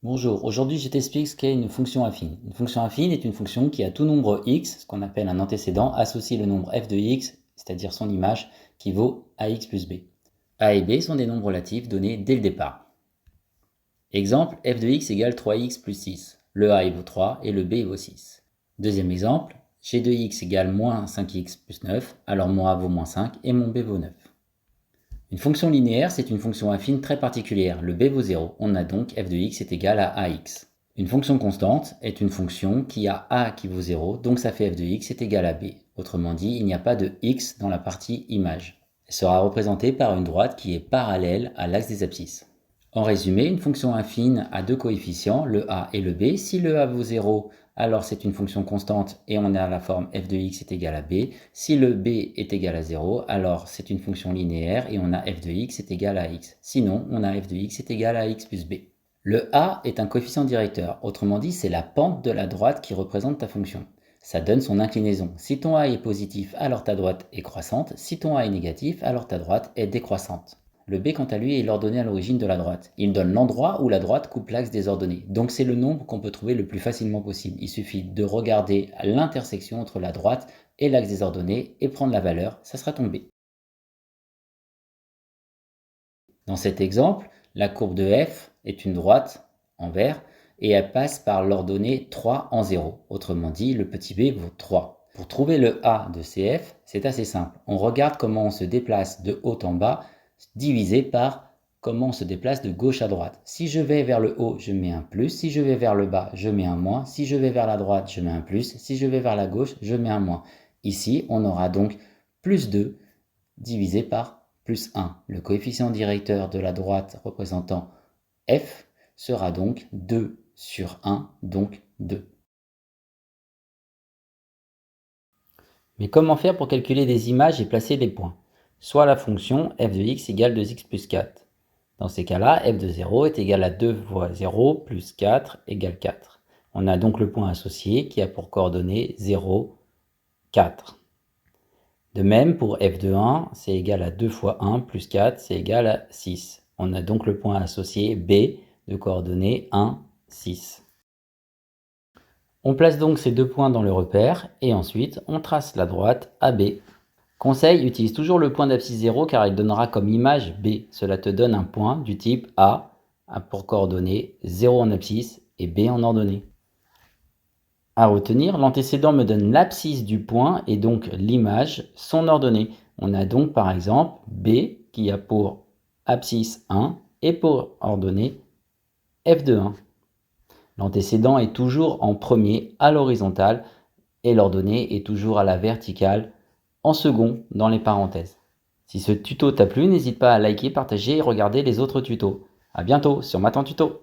Bonjour, aujourd'hui je t'explique ce qu'est une fonction affine. Une fonction affine est une fonction qui a tout nombre x, ce qu'on appelle un antécédent, associe le nombre f de x, c'est-à-dire son image, qui vaut ax plus b. A et b sont des nombres relatifs donnés dès le départ. Exemple, f de x égale 3x plus 6. Le a vaut 3 et le b vaut 6. Deuxième exemple, g de x égale moins 5x plus 9, alors mon a vaut moins 5 et mon b vaut 9. Une fonction linéaire, c'est une fonction affine très particulière. Le b vaut 0. On a donc f de x est égal à ax. Une fonction constante est une fonction qui a a qui vaut 0, donc ça fait f de x est égal à b. Autrement dit, il n'y a pas de x dans la partie image. Elle sera représentée par une droite qui est parallèle à l'axe des abscisses. En résumé, une fonction affine a deux coefficients, le a et le b. Si le a vaut 0, alors c'est une fonction constante et on a la forme f de x est égal à b. Si le b est égal à 0, alors c'est une fonction linéaire et on a f de x est égal à x. Sinon, on a f de x est égal à x plus b. Le a est un coefficient directeur, autrement dit c'est la pente de la droite qui représente ta fonction. Ça donne son inclinaison. Si ton a est positif, alors ta droite est croissante. Si ton a est négatif, alors ta droite est décroissante. Le b, quant à lui, est l'ordonnée à l'origine de la droite. Il donne l'endroit où la droite coupe l'axe des ordonnées. Donc c'est le nombre qu'on peut trouver le plus facilement possible. Il suffit de regarder l'intersection entre la droite et l'axe des ordonnées et prendre la valeur, ça sera ton b. Dans cet exemple, la courbe de f est une droite en vert et elle passe par l'ordonnée 3 en 0. Autrement dit, le petit b vaut 3. Pour trouver le a de CF, c'est assez simple. On regarde comment on se déplace de haut en bas divisé par comment on se déplace de gauche à droite. Si je vais vers le haut, je mets un plus. Si je vais vers le bas, je mets un moins. Si je vais vers la droite, je mets un plus. Si je vais vers la gauche, je mets un moins. Ici, on aura donc plus 2 divisé par plus 1. Le coefficient directeur de la droite représentant f sera donc 2 sur 1, donc 2. Mais comment faire pour calculer des images et placer des points? Soit la fonction f de x égale 2x plus 4. Dans ces cas-là, f de 0 est égal à 2 fois 0 plus 4 égale 4. On a donc le point associé qui a pour coordonnées 0, 4. De même, pour f de 1, c'est égal à 2 fois 1 plus 4, c'est égal à 6. On a donc le point associé b de coordonnées 1, 6. On place donc ces deux points dans le repère et ensuite on trace la droite AB. Conseil, utilise toujours le point d'abscisse 0 car il donnera comme image B. Cela te donne un point du type A pour coordonnées 0 en abscisse et B en ordonnée. À retenir, l'antécédent me donne l'abscisse du point et donc l'image, son ordonnée. On a donc par exemple B qui a pour abscisse 1 et pour ordonnée f de 1. L'antécédent est toujours en premier à l'horizontale et l'ordonnée est toujours à la verticale en second dans les parenthèses. Si ce tuto t'a plu, n'hésite pas à liker, partager et regarder les autres tutos. À bientôt sur Maths en Tuto.